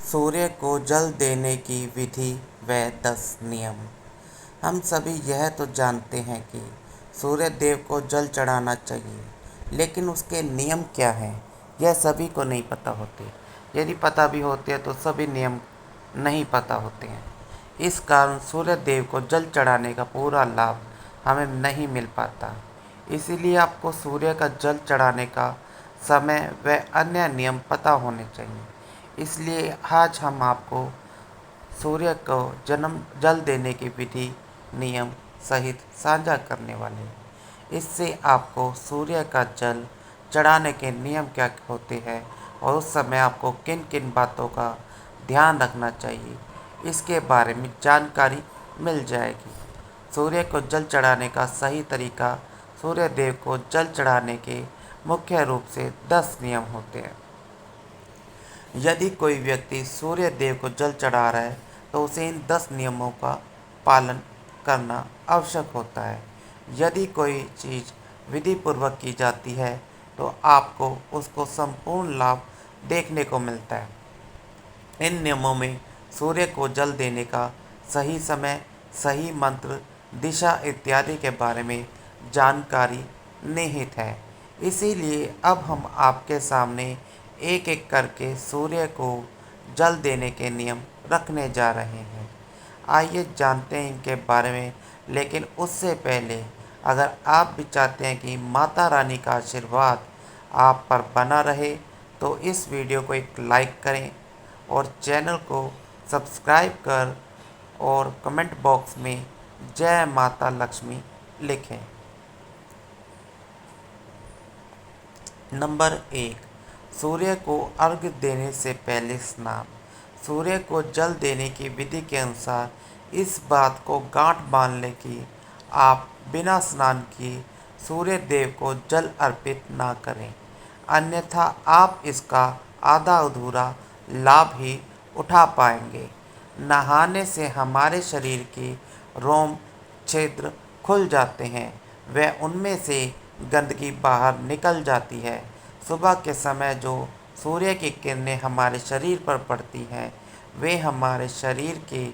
सूर्य को जल देने की विधि व 10 नियम। हम सभी यह तो जानते हैं कि सूर्य देव को जल चढ़ाना चाहिए, लेकिन उसके नियम क्या हैं यह सभी को नहीं पता होते। यदि पता भी होते हैं तो सभी नियम नहीं पता होते हैं। इस कारण सूर्य देव को जल चढ़ाने का पूरा लाभ हमें नहीं मिल पाता। इसीलिए आपको सूर्य का जल चढ़ाने का समय व अन्य नियम पता होने चाहिए। इसलिए आज हम आपको सूर्य को जल देने की विधि नियम सहित साझा करने वाले हैं। इससे आपको सूर्य का जल चढ़ाने के नियम क्या होते हैं और उस समय आपको किन किन बातों का ध्यान रखना चाहिए, इसके बारे में जानकारी मिल जाएगी। सूर्य को जल चढ़ाने का सही तरीका। सूर्य देव को जल चढ़ाने के मुख्य रूप से 10 नियम होते हैं। यदि कोई व्यक्ति सूर्य देव को जल चढ़ा रहा है तो उसे इन 10 नियमों का पालन करना आवश्यक होता है। यदि कोई चीज़ विधि पूर्वक की जाती है तो आपको उसको संपूर्ण लाभ देखने को मिलता है। इन नियमों में सूर्य को जल देने का सही समय, सही मंत्र, दिशा इत्यादि के बारे में जानकारी निहित है। इसीलिए अब हम आपके सामने एक एक करके सूर्य को जल देने के नियम रखने जा रहे हैं। आइए जानते हैं इनके बारे में, लेकिन उससे पहले अगर आप भी चाहते हैं कि माता रानी का आशीर्वाद आप पर बना रहे तो इस वीडियो को एक लाइक करें और चैनल को सब्सक्राइब कर और कमेंट बॉक्स में जय माता लक्ष्मी लिखें। नंबर 1, सूर्य को अर्घ्य देने से पहले स्नान। सूर्य को जल देने की विधि के अनुसार इस बात को गांठ बांध लें कि आप बिना स्नान किए सूर्य देव को जल अर्पित ना करें, अन्यथा आप इसका आधा अधूरा लाभ ही उठा पाएंगे। नहाने से हमारे शरीर के रोम छिद्र खुल जाते हैं व उनमें से गंदगी बाहर निकल जाती है। सुबह के समय जो सूर्य की किरणें हमारे शरीर पर पड़ती हैं वे हमारे शरीर के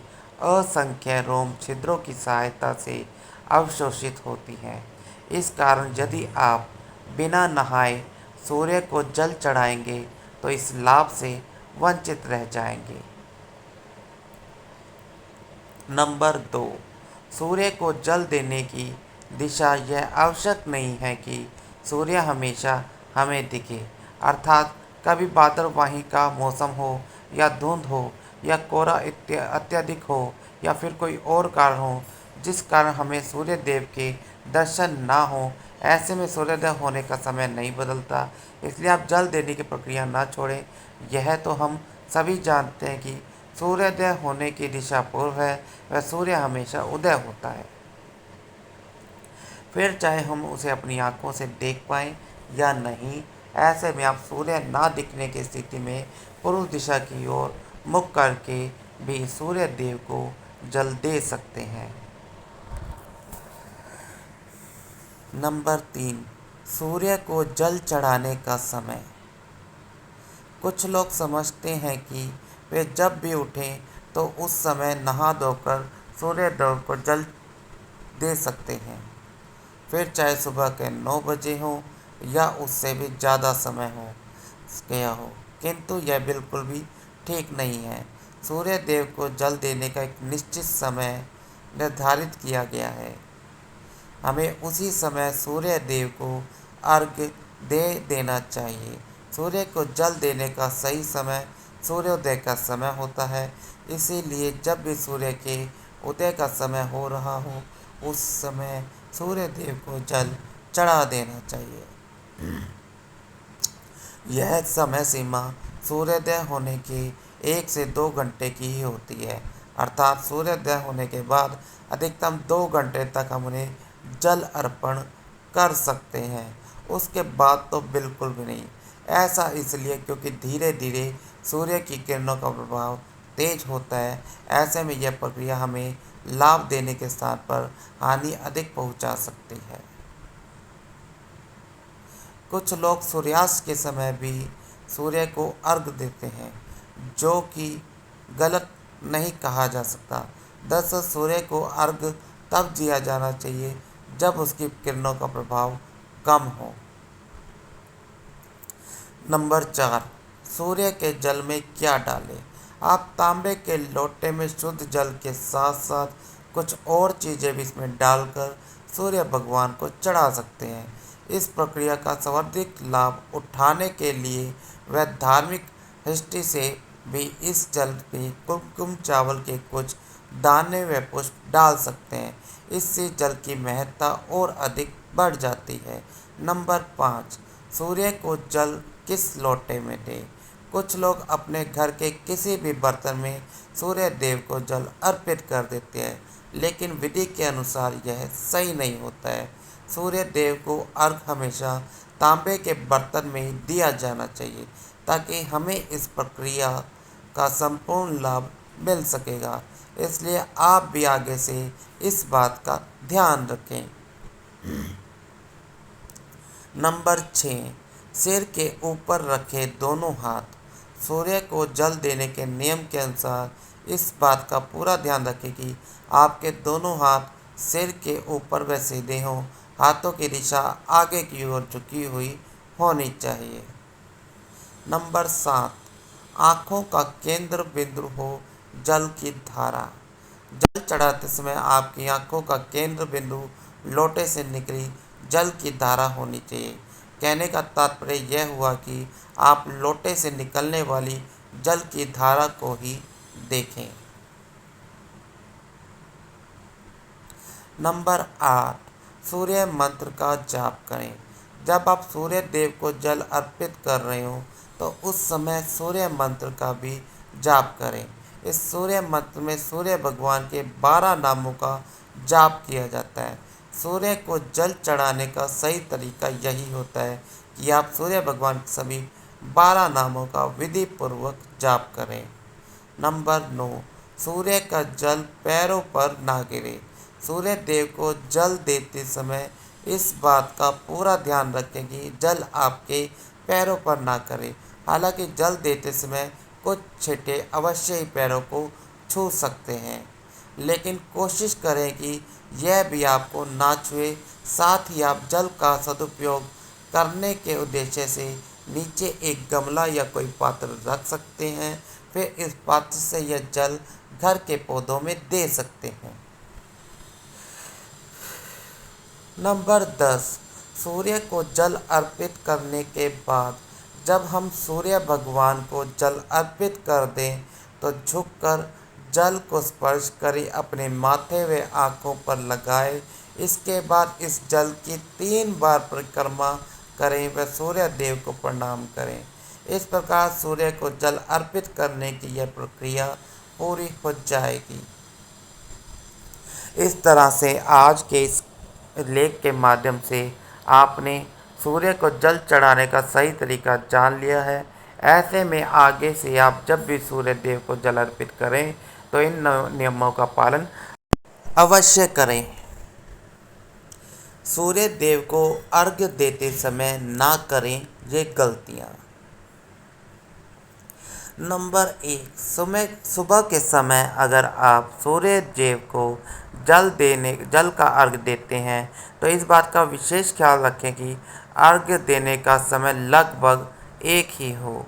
असंख्य रोम छिद्रों की सहायता से अवशोषित होती हैं। इस कारण यदि आप बिना नहाए सूर्य को जल चढ़ाएंगे तो इस लाभ से वंचित रह जाएंगे। नंबर 2, सूर्य को जल देने की दिशा। यह आवश्यक नहीं है कि सूर्य हमेशा हमें दिखे, अर्थात कभी बादलवाही का मौसम हो या धुंध हो या कोहरा अत्यधिक हो या फिर कोई और कारण हो जिस कारण हमें सूर्य देव के दर्शन ना हो। ऐसे में सूर्योदय होने का समय नहीं बदलता, इसलिए आप जल देने की प्रक्रिया ना छोड़ें। यह तो हम सभी जानते हैं कि सूर्योदय होने की दिशा पूर्व है, वह सूर्य हमेशा उदय होता है, फिर चाहे हम उसे अपनी आंखों से देख पाएं या नहीं। ऐसे में आप सूर्य ना दिखने की स्थिति में पूर्व दिशा की ओर मुख करके भी सूर्य देव को जल दे सकते हैं। नंबर 3, सूर्य को जल चढ़ाने का समय। कुछ लोग समझते हैं कि वे जब भी उठें तो उस समय नहा धोकर सूर्य देव को जल दे सकते हैं, फिर चाहे सुबह के 9 बजे हो या उससे भी ज़्यादा समय हो गया हो, किंतु यह बिल्कुल भी ठीक नहीं है। सूर्य देव को जल देने का एक निश्चित समय निर्धारित किया गया है। हमें उसी समय सूर्य देव को अर्घ्य दे देना चाहिए। सूर्य को जल देने का सही समय सूर्योदय का समय होता है, इसीलिए जब भी सूर्य के उदय का समय हो रहा हो उस समय सूर्य देव को जल चढ़ा देना चाहिए। यह समय सीमा सूर्योदय होने के 1 से 2 घंटे की ही होती है, अर्थात सूर्योदय होने के बाद अधिकतम 2 घंटे तक हम उन्हें जल अर्पण कर सकते हैं, उसके बाद तो बिल्कुल भी नहीं। ऐसा इसलिए क्योंकि धीरे धीरे सूर्य की किरणों का प्रभाव तेज होता है। ऐसे में यह प्रक्रिया हमें लाभ देने के स्थान पर हानि अधिक पहुंचा सकती है। कुछ लोग सूर्यास्त के समय भी सूर्य को अर्घ देते हैं। जो कि गलत नहीं कहा जा सकता। दरअसल सूर्य को अर्घ तब दिया जाना चाहिए जब उसकी किरणों का प्रभाव कम हो। नंबर 4, सूर्य के जल में क्या डालें? आप तांबे के लोटे में शुद्ध जल के साथ साथ कुछ और चीज़ें भी इसमें डालकर सूर्य भगवान को चढ़ा सकते हैं। इस प्रक्रिया का सर्वाधिक लाभ उठाने के लिए वह धार्मिक दृष्टि से भी इस जल में कुमकुम चावल के कुछ दाने व पुष्प डाल सकते हैं। इससे जल की महत्ता और अधिक बढ़ जाती है। नंबर 5, सूर्य को जल किस लोटे में दें? कुछ लोग अपने घर के किसी भी बर्तन में सूर्य देव को जल अर्पित कर देते हैं, लेकिन विधि के अनुसार यह सही नहीं होता है। सूर्य देव को अर्घ हमेशा तांबे के बर्तन में ही दिया जाना चाहिए, ताकि हमें इस प्रक्रिया का संपूर्ण लाभ मिल सकेगा। इसलिए आप भी आगे से इस बात का ध्यान रखें। नंबर 6, सिर के ऊपर रखे दोनों हाथ। सूर्य को जल देने के नियम के अनुसार इस बात का पूरा ध्यान रखें कि आपके दोनों हाथ सिर के ऊपर व सीधे हों। हाथों की दिशा आगे की ओर झुकी हुई होनी चाहिए। नंबर 7, आँखों का केंद्र बिंदु हो जल की धारा। जल चढ़ाते समय आपकी आँखों का केंद्र बिंदु लोटे से निकली जल की धारा होनी चाहिए। कहने का तात्पर्य यह हुआ कि आप लोटे से निकलने वाली जल की धारा को ही देखें। नंबर 8, सूर्य मंत्र का जाप करें। जब आप सूर्य देव को जल अर्पित कर रहे हो तो उस समय सूर्य मंत्र का भी जाप करें। इस सूर्य मंत्र में सूर्य भगवान के 12 नामों का जाप किया जाता है। सूर्य को जल चढ़ाने का सही तरीका यही होता है कि आप सूर्य भगवान के सभी 12 नामों का विधि पूर्वक जाप करें। नंबर 9, सूर्य का जल पैरों पर ना गिरे। सूर्य देव को जल देते समय इस बात का पूरा ध्यान रखें कि जल आपके पैरों पर ना करे। हालांकि जल देते समय कुछ छींटे अवश्य ही पैरों को छू सकते हैं, लेकिन कोशिश करें कि यह भी आपको ना छुए। साथ ही आप जल का सदुपयोग करने के उद्देश्य से नीचे एक गमला या कोई पात्र रख सकते हैं। फिर इस पात्र से यह जल घर के पौधों में दे सकते हैं। नंबर 10, सूर्य को जल अर्पित करने के बाद जब हम सूर्य भगवान को जल अर्पित कर दें तो झुककर जल को स्पर्श करें, अपने माथे व आँखों पर लगाएं। इसके बाद इस जल की 3 बार परिक्रमा करें व सूर्य देव को प्रणाम करें। इस प्रकार सूर्य को जल अर्पित करने की यह प्रक्रिया पूरी हो जाएगी। इस तरह से आज के इस लेख के माध्यम से आपने सूर्य को जल चढ़ाने का सही तरीका जान लिया है। ऐसे में आगे से आप जब भी सूर्य देव को जल अर्पित करें तो इन नियमों का पालन अवश्य करें। सूर्य देव को अर्घ्य देते समय ना करें ये गलतियाँ। नंबर 1, सुबह के समय अगर आप सूर्य देव को जल का अर्घ्य देते हैं तो इस बात का विशेष ख्याल रखें कि अर्घ्य देने का समय लगभग एक ही हो।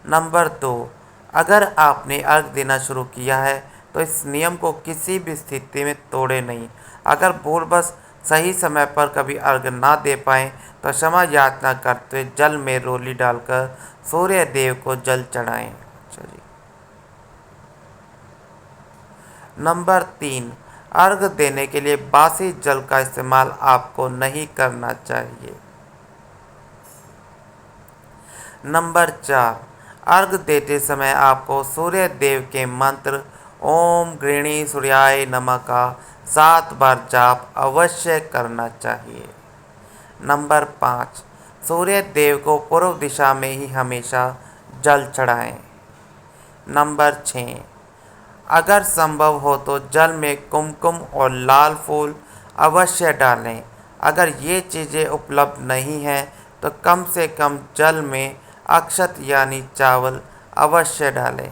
नंबर 2, अगर आपने अर्घ्य देना शुरू किया है तो इस नियम को किसी भी स्थिति में तोड़े नहीं। अगर भूलवश सही समय पर कभी अर्घ्य ना दे पाएँ तो क्षमा याचना करते हुए जल में रोली डालकर सूर्य देव को जल चढ़ाएं। चलिए। नंबर 3, अर्घ्य देने के लिए बासी जल का इस्तेमाल आपको नहीं करना चाहिए। नंबर 4, अर्घ्य देते समय आपको सूर्य देव के मंत्र ओम गृणी सूर्याय नमः का 7 बार जाप अवश्य करना चाहिए। नंबर 5, सूर्य देव को पूर्व दिशा में ही हमेशा जल चढ़ाएं। नंबर 6, अगर संभव हो तो जल में कुमकुम और लाल फूल अवश्य डालें। अगर ये चीज़ें उपलब्ध नहीं हैं तो कम से कम जल में अक्षत यानी चावल अवश्य डालें।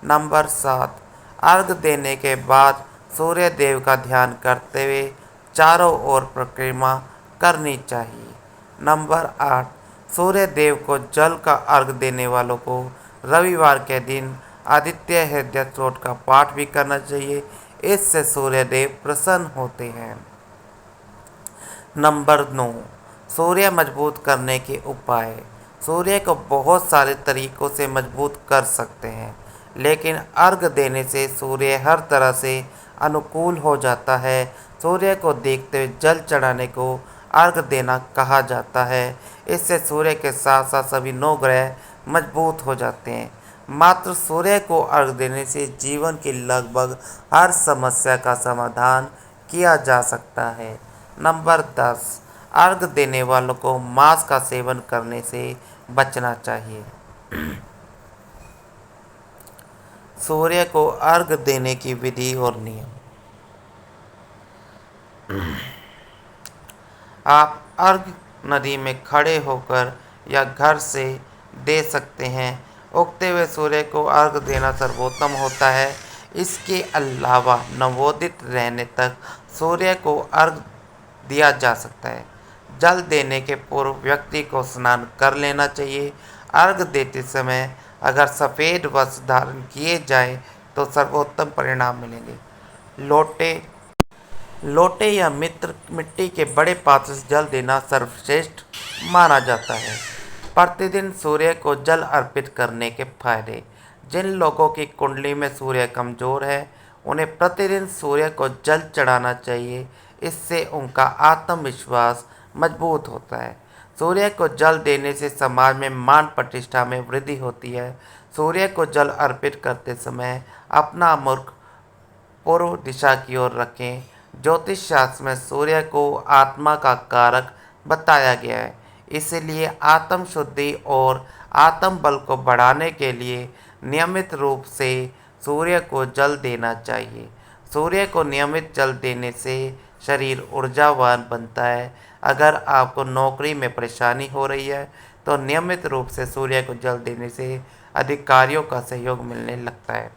नंबर 7, अर्घ देने के बाद सूर्य देव का ध्यान करते हुए चारों ओर परिक्रमा करनी चाहिए। नंबर 8, सूर्य देव को जल का अर्घ देने वालों को रविवार के दिन आदित्य हृदय स्तोत्र का पाठ भी करना चाहिए। इससे सूर्य देव प्रसन्न होते हैं। नंबर 9, सूर्य मजबूत करने के उपाय। सूर्य को बहुत सारे तरीकों से मजबूत कर सकते हैं, लेकिन अर्घ देने से सूर्य हर तरह से अनुकूल हो जाता है। सूर्य को देखते हुए जल चढ़ाने को अर्घ देना कहा जाता है। इससे सूर्य के साथ साथ सभी 9 ग्रह मजबूत हो जाते हैं। मात्र सूर्य को अर्घ देने से जीवन की लगभग हर समस्या का समाधान किया जा सकता है। नंबर 10, अर्घ देने वालों को मांस का सेवन करने से बचना चाहिए। सूर्य को अर्घ देने की विधि और नियम। आप अर्घ नदी में खड़े होकर या घर से दे सकते हैं। उगते हुए सूर्य को अर्घ देना सर्वोत्तम होता है। इसके अलावा नवोदित रहने तक सूर्य को अर्घ दिया जा सकता है। जल देने के पूर्व व्यक्ति को स्नान कर लेना चाहिए। अर्घ देते समय अगर सफ़ेद वस्त्र धारण किए जाए तो सर्वोत्तम परिणाम मिलेंगे। लोटे या मिट्टी के बड़े पात्र से जल देना सर्वश्रेष्ठ माना जाता है। प्रतिदिन सूर्य को जल अर्पित करने के फायदे। जिन लोगों की कुंडली में सूर्य कमजोर है, उन्हें प्रतिदिन सूर्य को जल चढ़ाना चाहिए। इससे उनका आत्मविश्वास मजबूत होता है। सूर्य को जल देने से समाज में मान प्रतिष्ठा में वृद्धि होती है। सूर्य को जल अर्पित करते समय अपना मुख पूर्व दिशा की ओर रखें। ज्योतिष शास्त्र में सूर्य को आत्मा का कारक बताया गया है। इसलिए आत्म शुद्धि और आत्म बल को बढ़ाने के लिए नियमित रूप से सूर्य को जल देना चाहिए। सूर्य को नियमित जल देने से शरीर ऊर्जावान बनता है। अगर आपको नौकरी में परेशानी हो रही है तो नियमित रूप से सूर्य को जल देने से अधिकारियों का सहयोग मिलने लगता है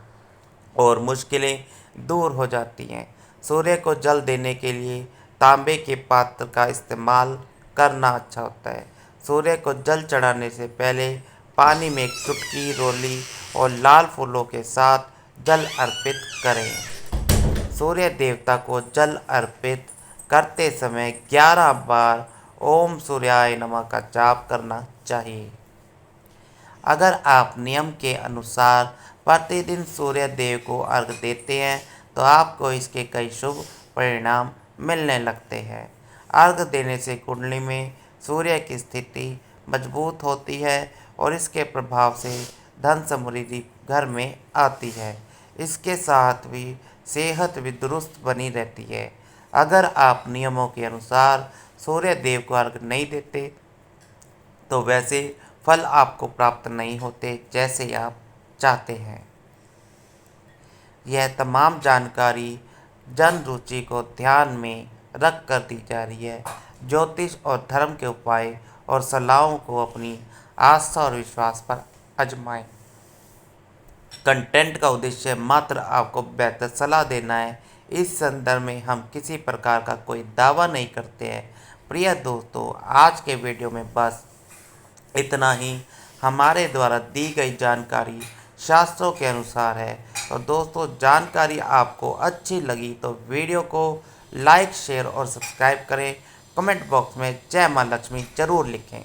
और मुश्किलें दूर हो जाती हैं। सूर्य को जल देने के लिए तांबे के पात्र का इस्तेमाल करना अच्छा होता है। सूर्य को जल चढ़ाने से पहले पानी में एक चुटकी रोली और लाल फूलों के साथ जल अर्पित करें। सूर्य देवता को जल अर्पित करते समय 11 बार ओम सूर्याय नमः का जाप करना चाहिए। अगर आप नियम के अनुसार प्रतिदिन सूर्य देव को अर्घ देते हैं तो आपको इसके कई शुभ परिणाम मिलने लगते हैं। अर्घ देने से कुंडली में सूर्य की स्थिति मजबूत होती है और इसके प्रभाव से धन समृद्धि घर में आती है। इसके साथ भी सेहत भी दुरुस्त बनी रहती है। अगर आप नियमों के अनुसार सूर्य देव को अर्घ नहीं देते तो वैसे फल आपको प्राप्त नहीं होते जैसे आप चाहते हैं। यह तमाम जानकारी जन रुचि को ध्यान में रख कर दी जा रही है। ज्योतिष और धर्म के उपाय और सलाहों को अपनी आस्था और विश्वास पर आजमाएं। कंटेंट का उद्देश्य मात्र आपको बेहतर सलाह देना है। इस संदर्भ में हम किसी प्रकार का कोई दावा नहीं करते हैं। प्रिय दोस्तों, आज के वीडियो में बस इतना ही। हमारे द्वारा दी गई जानकारी शास्त्रों के अनुसार है। तो दोस्तों, जानकारी आपको अच्छी लगी तो वीडियो को लाइक, शेयर और सब्सक्राइब करें। कमेंट बॉक्स में जय मां लक्ष्मी जरूर लिखें।